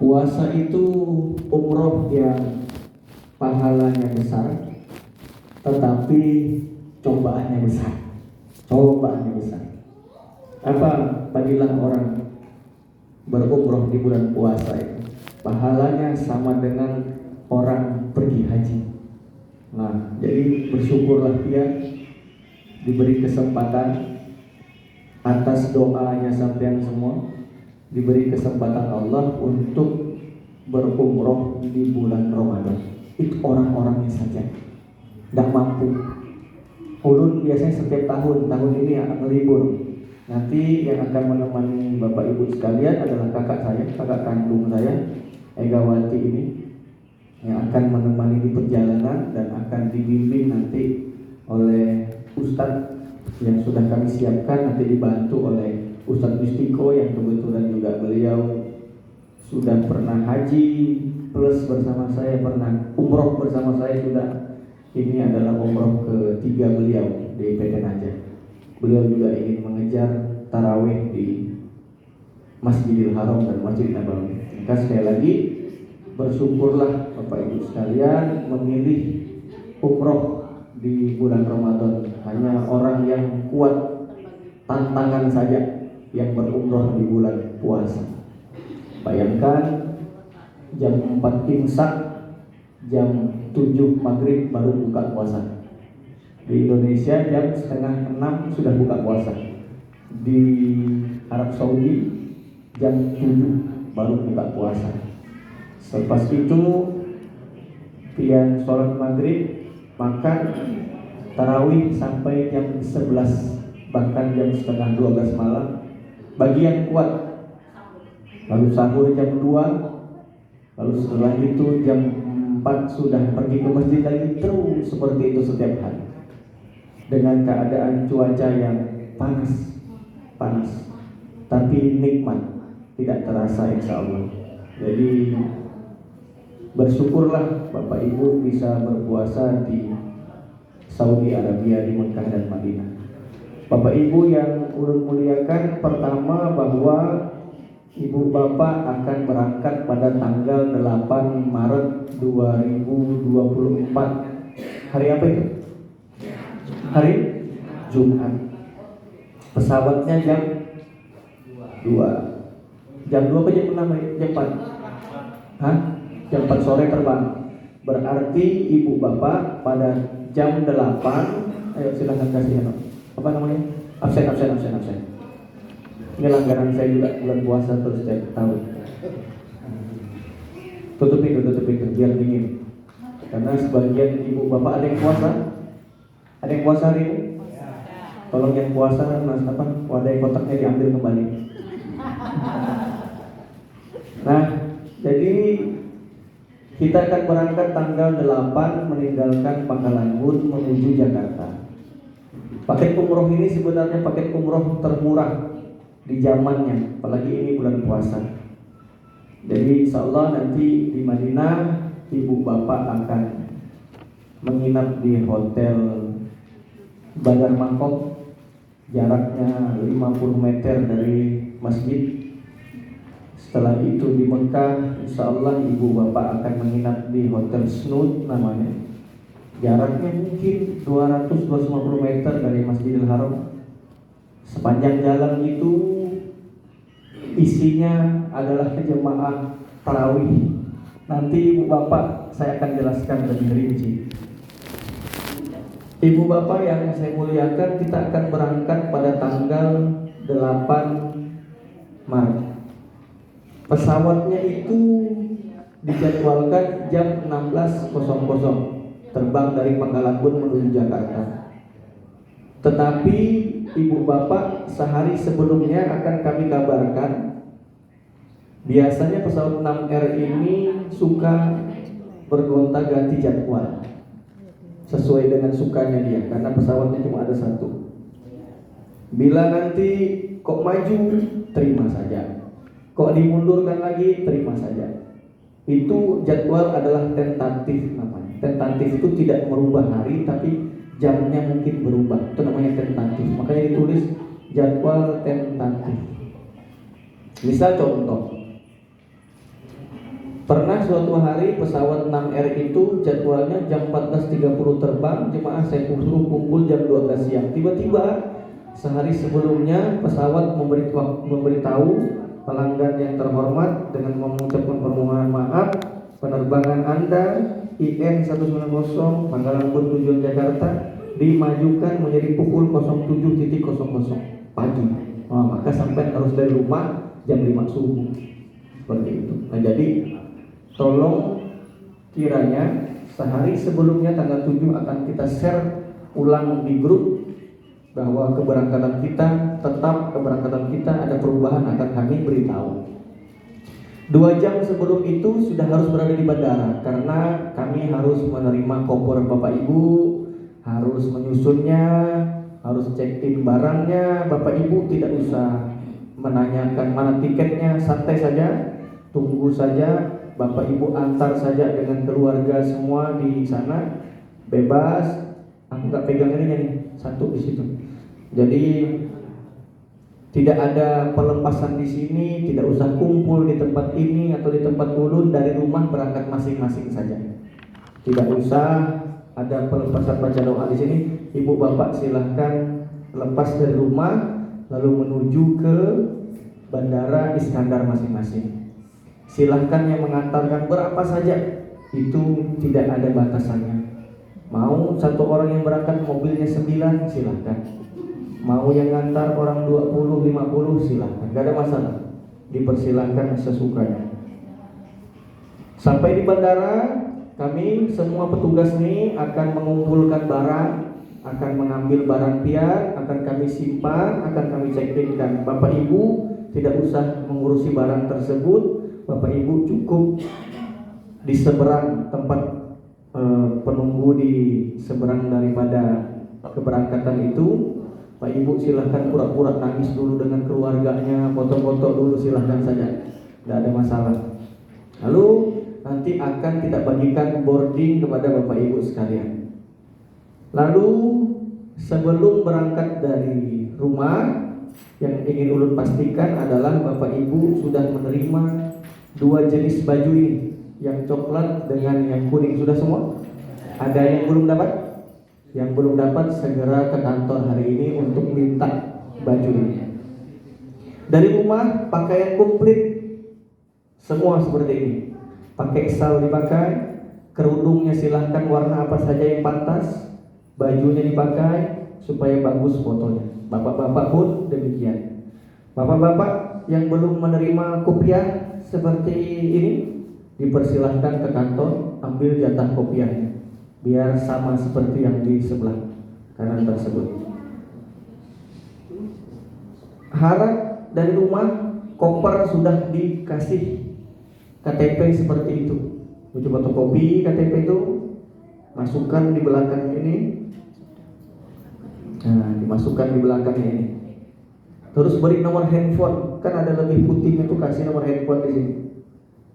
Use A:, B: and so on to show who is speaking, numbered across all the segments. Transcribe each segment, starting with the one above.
A: Puasa itu umroh yang pahalanya besar, tetapi cobaannya besar. Cobaannya besar. Apa bagilah orang berumroh di bulan puasa itu? Pahalanya sama dengan orang pergi haji. Nah, jadi bersyukurlah dia diberi kesempatan atas doanya sampean semua, diberi kesempatan Allah untuk berumroh di bulan Ramadan. Itu orang-orangnya saja tidak mampu. Ulun biasanya setiap tahun ini akan libur. Nanti yang akan menemani Bapak Ibu sekalian adalah kakak saya, kakak kandung saya, Egawati ini, yang akan menemani di perjalanan dan akan dibimbing nanti oleh Ustadz yang sudah kami siapkan, nanti dibantu oleh Ustadz Mustiko yang kebetulan juga beliau sudah pernah haji plus bersama saya, pernah umroh bersama saya sudah. Ini adalah umroh ketiga beliau di PT Naja. Beliau juga ingin mengejar tarawih di Masjidil Haram dan Masjid Nabawi. Maka sekali lagi bersyukurlah Bapak Ibu sekalian memilih umroh di bulan Ramadan. Hanya orang yang kuat tantangan saja yang berumroh di bulan puasa. Bayangkan jam 4 imsak, jam 7 maghrib baru buka puasa. Di Indonesia jam setengah 6 sudah buka puasa. Di Arab Saudi jam 7 baru buka puasa. Selepas itu pian sholat maghrib, makan, tarawih sampai jam 11, bahkan jam setengah 12 malam. Bagi yang kuat, lalu sahur jam 2, lalu setelah itu jam 4 sudah pergi ke masjid lagi, terus seperti itu setiap hari. Dengan keadaan cuaca yang panas, tapi nikmat, tidak terasa insya Allah. Jadi bersyukurlah Bapak Ibu bisa berpuasa di Saudi Arabia, di Mekah dan Madinah. Bapak Ibu yang ulun muliakan, pertama bahwa Ibu Bapak akan berangkat pada tanggal 8 Maret 2024. Hari apa itu? Hari Jumat. Pesawatnya jam 2. Jam 2 ke jam 6? Jam 4? Hah? Jam 4 sore terbang. Berarti Ibu Bapak pada jam 8. Ayo silakan kasih apa namanya? Absen. Ini langganan saya juga bulan puasa terus setiap tahun. Tutup itu biar dingin. Karena sebagian ibu bapak ada yang puasa. Ada yang puasa hari ini? Tolong yang puasa mas apa? Wadah kotaknya diambil kembali. Nah, jadi kita akan berangkat tanggal 8 meninggalkan Pangkalan Bun menuju Jakarta. Paket umroh ini sebenarnya paket umroh termurah di zamannya, apalagi ini bulan puasa. Jadi insya Allah nanti di Madinah ibu bapak akan menginap di hotel Badar Mangkok, jaraknya 50 meter dari masjid. Setelah itu di Mekah insya Allah ibu bapak akan menginap di hotel Snood namanya, jaraknya mungkin 200-250 meter dari Masjidil Haram. Sepanjang jalan itu isinya adalah jemaah tarawih. Nanti ibu bapak saya akan jelaskan lebih rinci. Ibu bapak yang saya muliakan, kita akan berangkat pada tanggal 8 Maret. Pesawatnya itu dijadwalkan jam 16.00 terbang dari Pangkalan Bun menuju Jakarta. Tetapi ibu bapak sehari sebelumnya akan kami kabarkan. Biasanya pesawat 6R ini suka bergonta-ganti jadwal sesuai dengan sukanya dia, karena pesawatnya cuma ada satu. Bila nanti kok maju, terima saja. Kok dimundurkan lagi, terima saja. Itu jadwal adalah tentatif namanya. Tentatif itu tidak merubah hari, tapi jamnya mungkin berubah. Itu namanya tentatif. Makanya ditulis jadwal tentatif. Misal contoh, Pernah suatu hari pesawat 6R itu jadwalnya jam 14.30 terbang, jemaah saya suruh kumpul jam 12 siang. Tiba-tiba sehari sebelumnya pesawat memberitahu pelanggan yang terhormat dengan mengucapkan permohonan maaf, penerbangan Anda IN 190 Pangkalan Bun tujuan Jakarta dimajukan menjadi pukul 07.00 pagi. Maka sampai harus dari rumah jam 5 subuh. Seperti itu. Nah, jadi tolong kiranya sehari sebelumnya tanggal 7 akan kita share ulang di grup bahwa keberangkatan kita ada perubahan akan kami beritahu. 2 jam sebelum itu sudah harus berada di bandara karena kami harus menerima koper Bapak Ibu, harus menyusunnya, harus check-in barangnya. Bapak Ibu tidak usah menanyakan mana tiketnya, santai saja, tunggu saja. Bapak Ibu antar saja dengan keluarga semua di sana, bebas. Aku nggak pegang ini nih, satu di situ. Jadi tidak ada pelepasan di sini, tidak usah kumpul di tempat ini atau di tempat ulun, dari rumah berangkat masing-masing saja. Tidak usah ada pelepasan baca doa di sini. Ibu bapak silahkan lepas dari rumah lalu menuju ke bandara Iskandar masing-masing. Silahkan yang mengantarkan berapa saja, itu tidak ada batasannya. Mau satu orang yang berangkat mobilnya 9, silahkan. Mau yang ngantar orang 20, 50, silahkan, gak ada masalah. Dipersilahkan sesukanya. Sampai di bandara, kami semua petugas ini akan mengumpulkan barang, akan mengambil barang piar, akan kami simpan, akan kami check-in-kan. Bapak Ibu tidak usah mengurusi barang tersebut. Bapak Ibu cukup di seberang tempat penunggu, di seberang daripada keberangkatan itu. Pak Ibu silahkan pura-pura nangis dulu dengan keluarganya, foto-foto dulu, silahkan saja, tidak ada masalah. Lalu nanti akan kita bagikan boarding kepada Bapak Ibu sekalian. Lalu sebelum berangkat dari rumah, yang ingin ulun pastikan adalah Bapak Ibu sudah menerima 2 jenis baju ini, yang coklat dengan yang kuning. Sudah semua? Ada yang belum dapat? Yang belum dapat segera ke kantor hari ini untuk minta baju ini. Dari rumah pakaian komplit semua seperti ini. Pakai sal dipakai, kerudungnya silahkan warna apa saja yang pantas, bajunya dipakai supaya bagus fotonya. Bapak-bapak pun demikian. Bapak-bapak yang belum menerima kopiah seperti ini, dipersilahkan ke kantor ambil jatah kopiahnya, biar sama seperti yang di sebelah kanan tersebut. Harap dari rumah koper sudah dikasih KTP seperti itu. Coba fotokopi KTP itu, masukkan di belakang ini. Nah, dimasukkan di belakang ini. Terus beri nomor handphone, kan ada lebih putih itu, kasih nomor handphone di sini.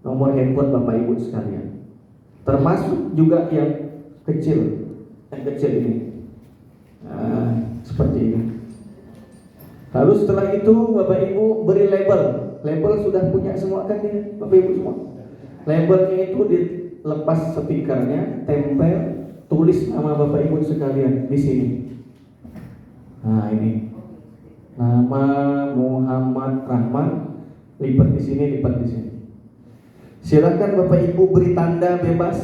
A: Nomor handphone Bapak Ibu sekalian. Termasuk juga yang kecil ini. Nah, seperti ini. Lalu setelah itu Bapak Ibu beri label. Label sudah punya semua kan ya, Bapak Ibu semua. Labelnya itu dilepas stikernya, tempel, tulis nama Bapak Ibu sekalian di sini. Nah, ini nama Muhammad Rahman, lipat di sini, lipat di sini. Silakan Bapak Ibu beri tanda bebas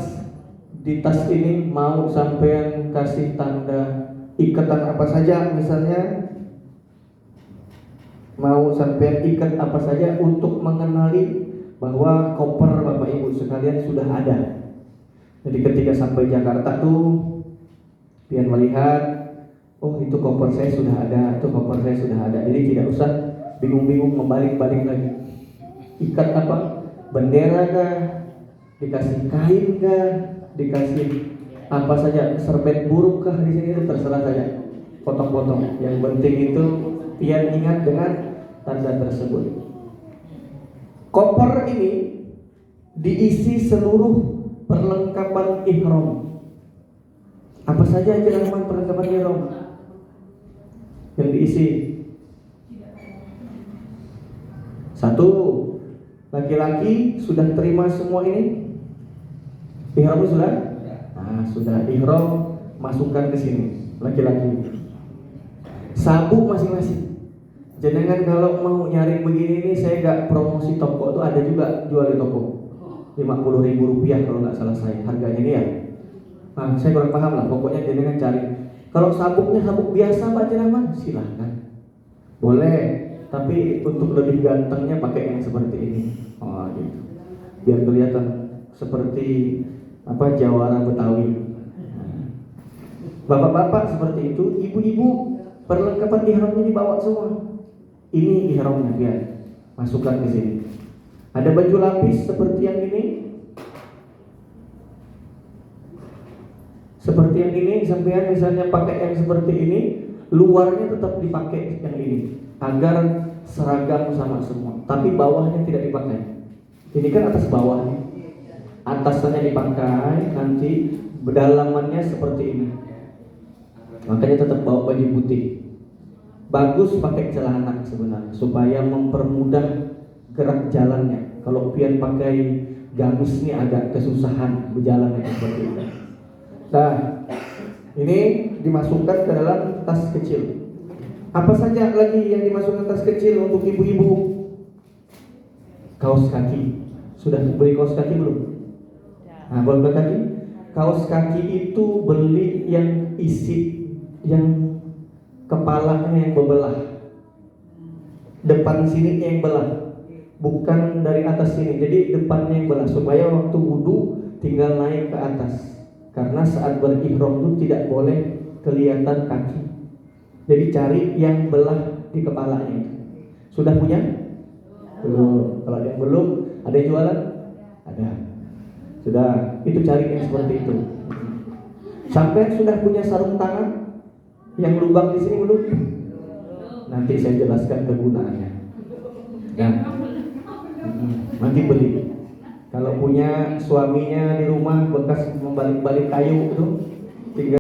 A: di tas ini. Mau sampean kasih tanda ikatan apa saja, misalnya mau sampean ikat apa saja untuk mengenali bahwa koper Bapak Ibu sekalian sudah ada. Jadi ketika sampai Jakarta tuh pian melihat, oh itu koper saya sudah ada, itu koper saya sudah ada. Jadi tidak usah bingung-bingung membalik-balik lagi. Ikat apa? Bendera kah? Dikasih kain kah? Dikasih apa saja? Serbet buruk kah di sini, itu terserah saja. Potong-potong. Yang penting itu pian ingat dengan tanda tersebut. Koper ini diisi seluruh perlengkapan ihram. Apa saja jelaskan perlengkapan ihram yang diisi? 1, Laki-laki sudah terima semua ini? Ihramnya sudah? Nah, sudah ihram, masukkan ke sini. Laki-laki. Sabuk masing-masing. Jenengan kalau mau nyari begini nih, saya gak promosi toko, itu ada juga jual di toko. 50.000 rupiah kalau nggak salah saya harganya ini ya. Nah, saya kurang paham lah. Pokoknya jenengan cari. Kalau sabuknya sabuk biasa Pak Jenengan, silahkan. Boleh, tapi untuk lebih gantengnya pakai yang seperti ini. Oh gitu. Biar kelihatan seperti apa jawara Betawi. Bapak-bapak seperti itu, ibu-ibu perlengkapan ihramnya dibawa semua. Ini ihramnya biar masukkan ke sini. Ada baju lapis seperti yang ini. Seperti yang ini, sampean misalnya pakai yang seperti ini, luarnya tetap dipakai yang ini agar seragam sama semua. Tapi bawahnya tidak dipakai. Ini kan atas bawahnya. Atasnya dipakai, nanti bedalamannya seperti ini. Makanya tetap bawa baju putih. Bagus pakai celana sebenarnya supaya mempermudah gerak jalannya. Kalau pian pakai gamis ini agak kesusahan berjalannya seperti itu. Nah, ini dimasukkan ke dalam tas kecil. Apa saja lagi yang dimasukkan tas kecil untuk ibu-ibu? Kaos kaki. Sudah beli kaos kaki belum? Nah, beli kaki. Kaos kaki itu beli yang isi, yang kepalanya yang berbelah, depan sini yang belah, bukan dari atas sini. Jadi depannya yang belah supaya waktu wudu tinggal naik ke atas. Karena saat berihram itu tidak boleh kelihatan kaki. Jadi cari yang belah di kepalanya itu. Sudah punya? Belum. Kalau yang belum, ada yang jualan? Ada. Sudah. Itu cari yang seperti itu. Sampai sudah punya sarung tangan yang lubang di sini belum? Nanti saya jelaskan kegunaannya. Nah, nanti beli. Kalau punya suaminya di rumah bekas membalik-balik kayu itu, tinggal